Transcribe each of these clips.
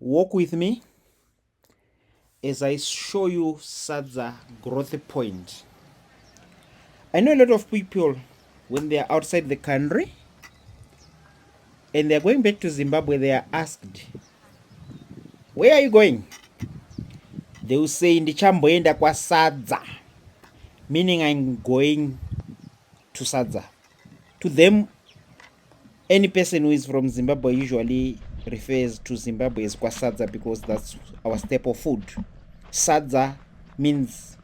Walk with me as I show you Sadza Growth Point. I know a lot of people, when they are outside the country and they are going back to Zimbabwe, they are asked, where are you going? They will say, ndichamboenda kwaSadza, meaning I'm going to Sadza. To them, any person who is from Zimbabwe usually refers to Zimbabwe as kwaSadza because that's our staple food. Sadza means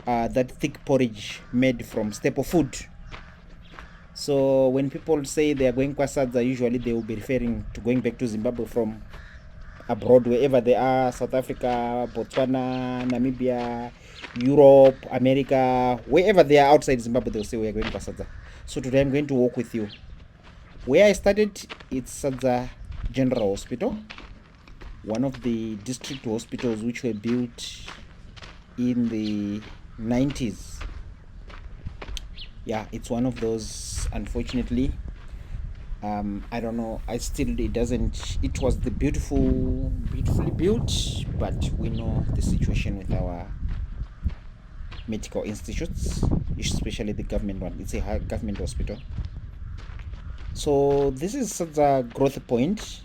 that thick porridge made from staple food. So when people say they are going kwaSadza, usually they will be referring to going back to Zimbabwe from abroad, wherever they are: South Africa, Botswana, Namibia, Europe, America, wherever they are outside Zimbabwe, they'll say we are going kwaSadza. So today I'm going to walk with you. Where I started, it's Sadza General Hospital, one of the district hospitals which were built in the 90s. Yeah, it's one of those, unfortunately. I don't know, it was the beautifully built, but we know the situation with our medical institutes, especially the government one. It's a government hospital. So this is Sadza Growth Point,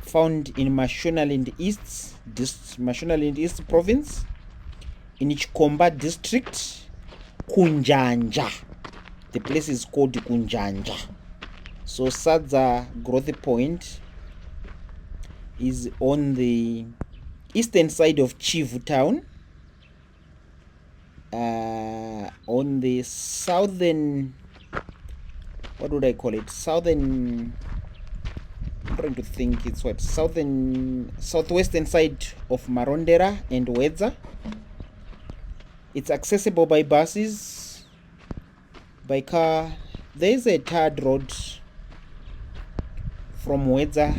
found in Mashonaland East, Mashonaland East province, in Chikomba district, Kunjanja. The place is called Kunjanja. So Sadza Growth Point is on the eastern side of Chivu town, on the southern, what would I call it? Southern, I'm trying to think, it's what? Southwestern side of Marondera and Wedza. It's accessible by buses, by car. There is a tarred road from Wedza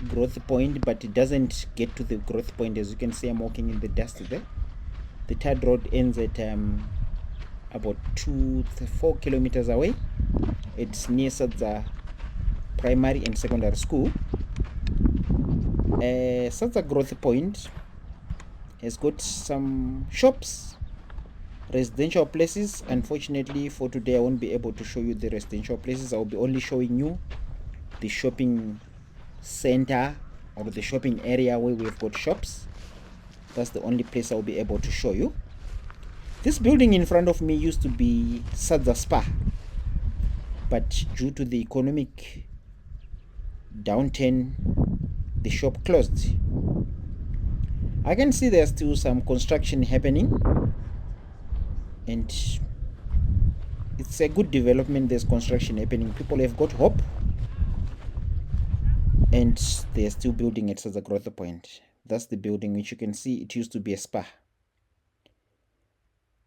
Growth Point, but it doesn't get to the Growth Point. As you can see, I'm walking in the dust there. The tarred road ends at about 4 kilometers away. It's near Sadza Primary and Secondary School. Sadza Growth Point has got some shops, residential places. Unfortunately for today, I won't be able to show you the residential places. I'll be only showing you the shopping center or the shopping area where we've got shops. That's the only place I'll be able to show you. This building in front of me used to be Sadza Spa, but due to the economic downturn, the shop closed. I can see there's still some construction happening, and it's a good development. There's construction happening. People have got hope, and they're still building at Sadza Growth Point. That's the building which you can see. It used to be a spa,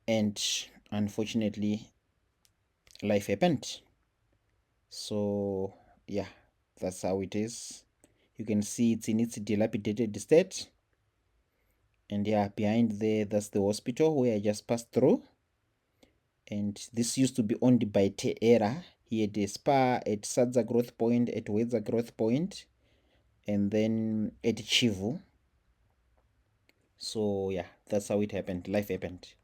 and unfortunately life happened. So yeah, that's how it is. You can see it's in its dilapidated state. And yeah, behind there, that's the hospital where I just passed through. And this used to be owned by Tiri. He had a spa at Sadza Growth Point, at Wedza Growth Point, and then at Chivu. So yeah, that's how it happened. Life happened.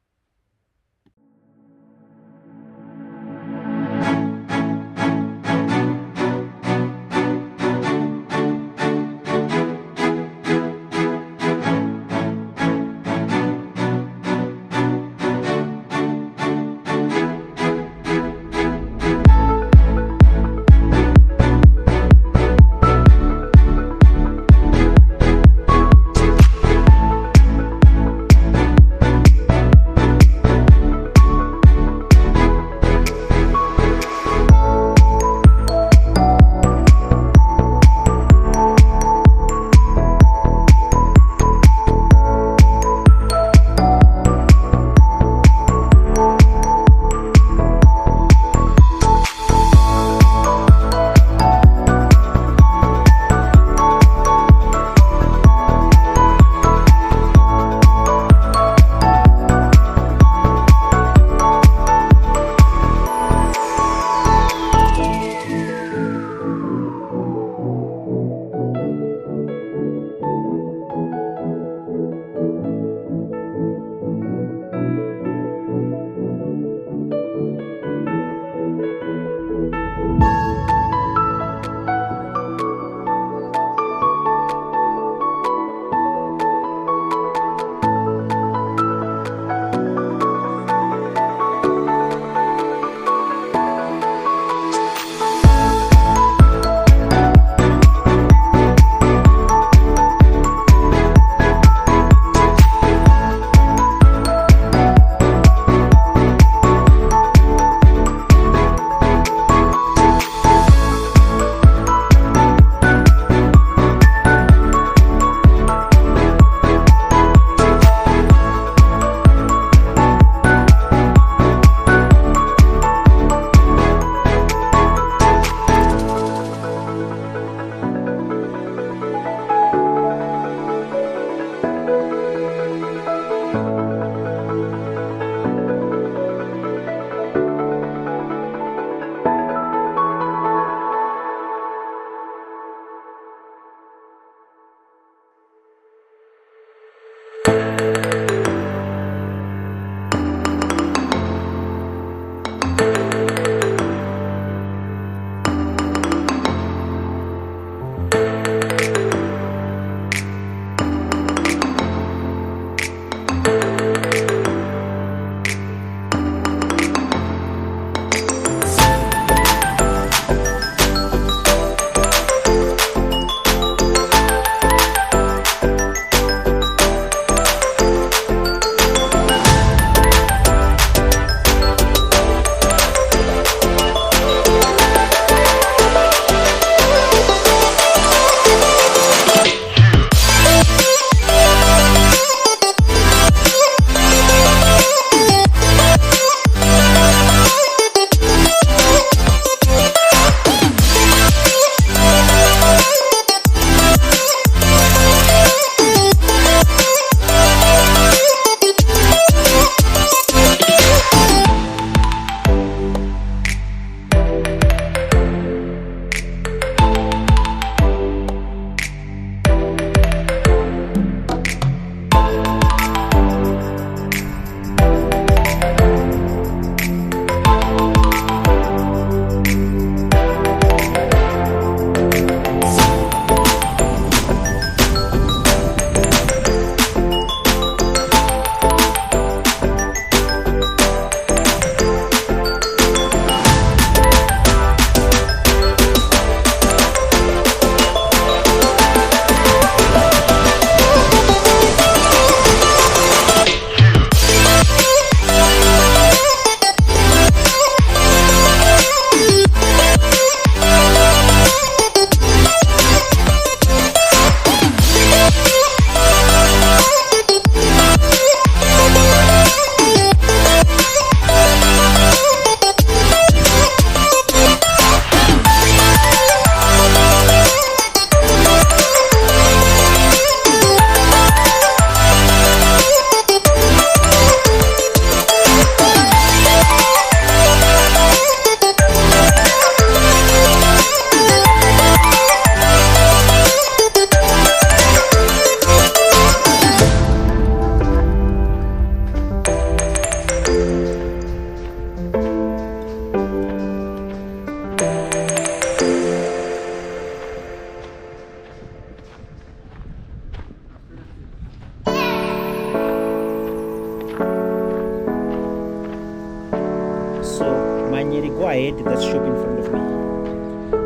go ahead. That shop in front of me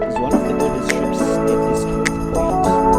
is one of the oldest shops at this growth point.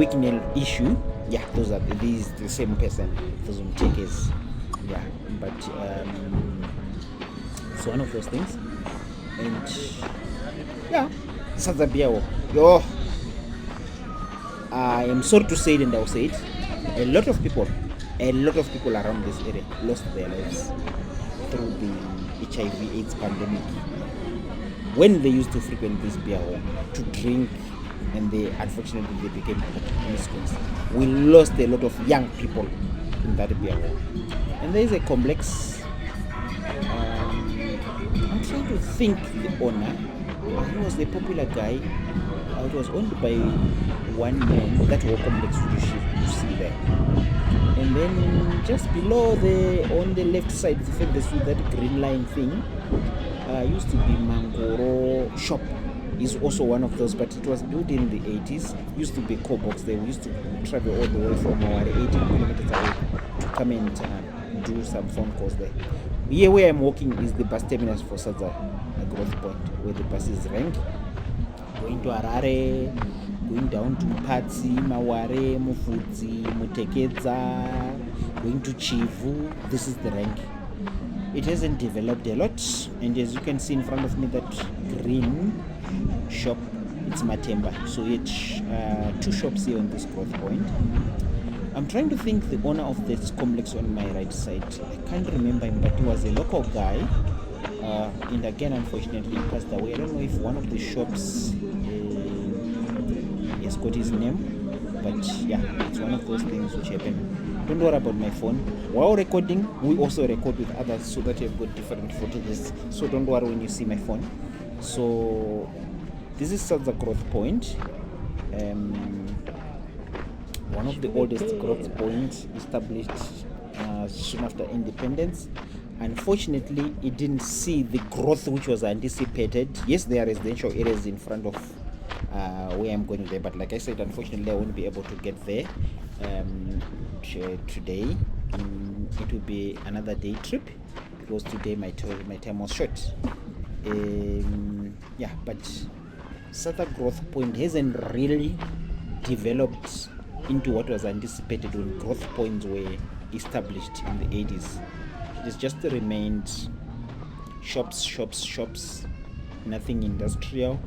weekend issue, yeah, those are these the same person, those takers, yeah. But it's one of those things, and yeah, Sadza Biao. Yo, I am sorry to say it, and I'll say it. A lot of people around this area lost their lives through the HIV/AIDS pandemic when they used to frequent this beer hall to drink, and they unfortunately they became promiscuous. We lost a lot of young people in that beer hall, and there is a complex. I'm trying to think the owner. He was the popular guy. It was owned by one man. That whole complex you see there. And then just below on the left side, that green line thing, used to be Mangoro shop. Is also one of those, but it was built in the 80s. Used to be co-box there. We used to travel all the way from our 18 kilometers away to come and do some phone calls there. Here where I'm walking is the bus terminus for Sadza Growth Point, where the buses rank. Going to Harare, going down to Mpatsi, Maware, Mufudzi, Mutekedza, going to Chivu, this is the rank. It hasn't developed a lot, and as you can see in front of me, that green shop, it's Matemba. So it's 2 shops here on this growth point. I'm trying to think the owner of this complex on my right side. I can't remember him, but he was a local guy. And again, unfortunately, he passed away. I don't know if one of the shops has got his name, but yeah, it's one of those things which happen. Don't worry about my phone. While recording, we also record with others so that you've got different footages. So don't worry when you see my phone. So this is Sadza Growth Point. One of the oldest growth points established soon after independence. Unfortunately, it didn't see the growth which was anticipated. Yes, there are residential areas in front of where I'm going there, but like I said, unfortunately, I won't be able to get there today. It will be another day trip because today my time was short. Yeah, but Sadza Growth Point hasn't really developed into what was anticipated when growth points were established in the 80s. It's just remained shops, nothing industrial,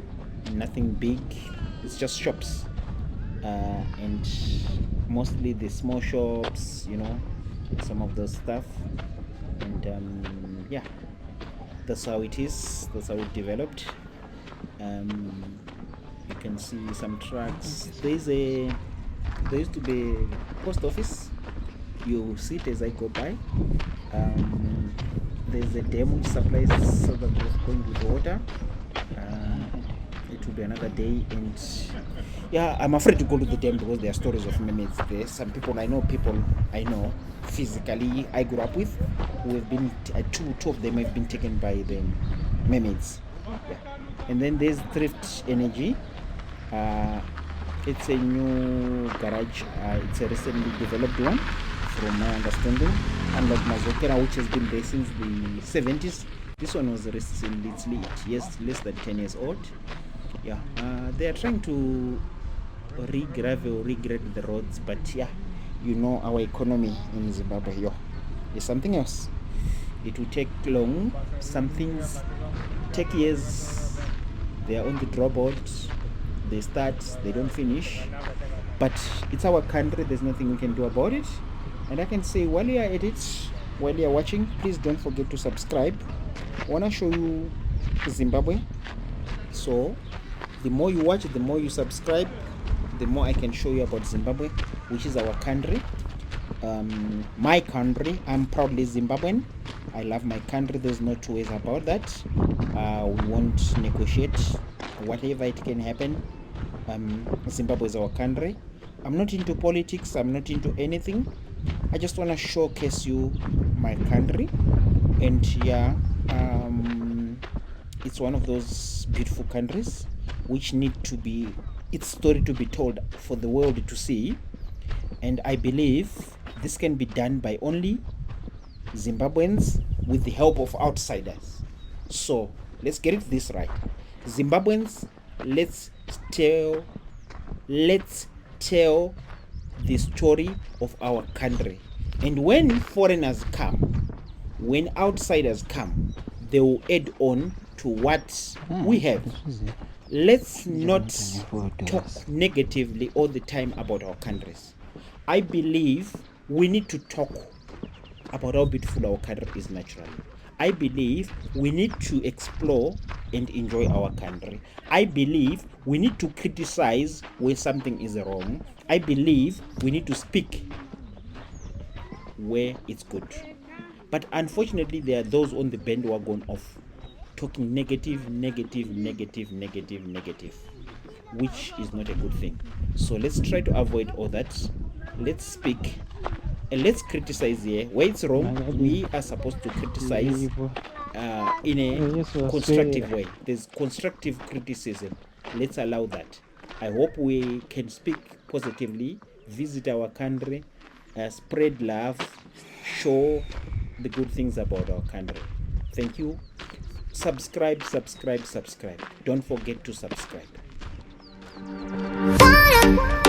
nothing big. It's just shops, and mostly the small shops, some of those stuff. And yeah, that's how it is. That's how it developed. You can see some trucks. There used to be a post office. You see it as I go by. There's a dam which supplies Sadza Growth Point with water. It will be another day, and yeah, I'm afraid to go to the dam because there are stories of mermaids there. Some people I know physically I grew up with who have been two of them have been taken by the mermaids. Yeah. And then there's Thrift Energy. It's a new garage. It's a recently developed one, from my understanding. Unlike Mazokera, which has been there since the 70s, this one was recently, it's less than 10 years old. Yeah, they are trying to regrade the roads, but yeah, our economy in Zimbabwe, is something else. It will take long. Some things take years. They are on the drawboard. They start, they don't finish. But it's our country. There's nothing we can do about it. And I can say, while you are at it, while you are watching, please don't forget to subscribe. I want to show you Zimbabwe. So the more you watch, the more you subscribe, the more I can show you about Zimbabwe, which is our country. My country. I'm proudly Zimbabwean. I love my country. There's no two ways about that. We won't negotiate. Whatever it can happen. Zimbabwe is our country. I'm not into politics. I'm not into anything. I just want to showcase you my country. And yeah, it's one of those beautiful countries which need to be its story to be told for the world to see. And I believe this can be done by only Zimbabweans with the help of outsiders. So let's get it this right. Zimbabweans, let's tell the story of our country. And when foreigners come, when outsiders come, they will add on to what we have. Let's not talk negatively all the time about our countries. I believe we need to talk about how beautiful our country is naturally. I believe we need to explore and enjoy our country. I believe we need to criticize where something is wrong. I believe we need to speak where it's good. But unfortunately, there are those on the bandwagon of talking negative, which is not a good thing. So let's try to avoid all that. Let's speak and let's criticize here. Where it's wrong, we are supposed to criticize in a constructive way. There's constructive criticism. Let's allow that. I hope we can speak positively, visit our country, spread love, show the good things about our country. Thank you. Subscribe. Don't forget to subscribe. Fire.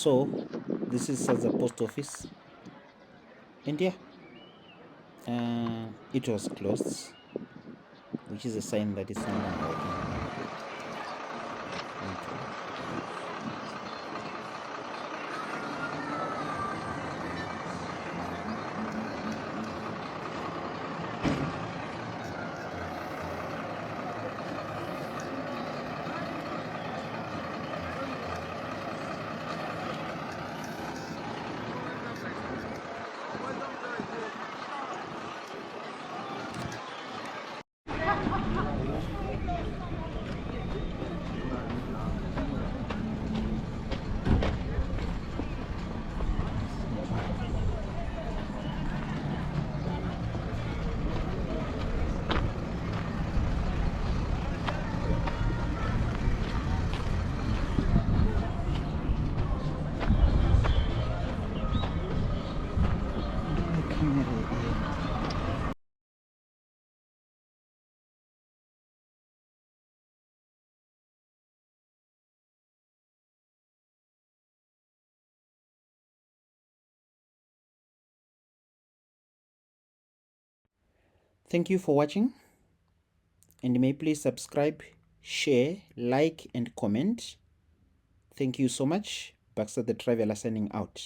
So this is Sadza post office, and yeah, it was closed, which is a sign that it's no longer open. Okay. Thank you for watching, and may please subscribe, share, like, and comment. Thank you so much. Baxter the Traveler signing out.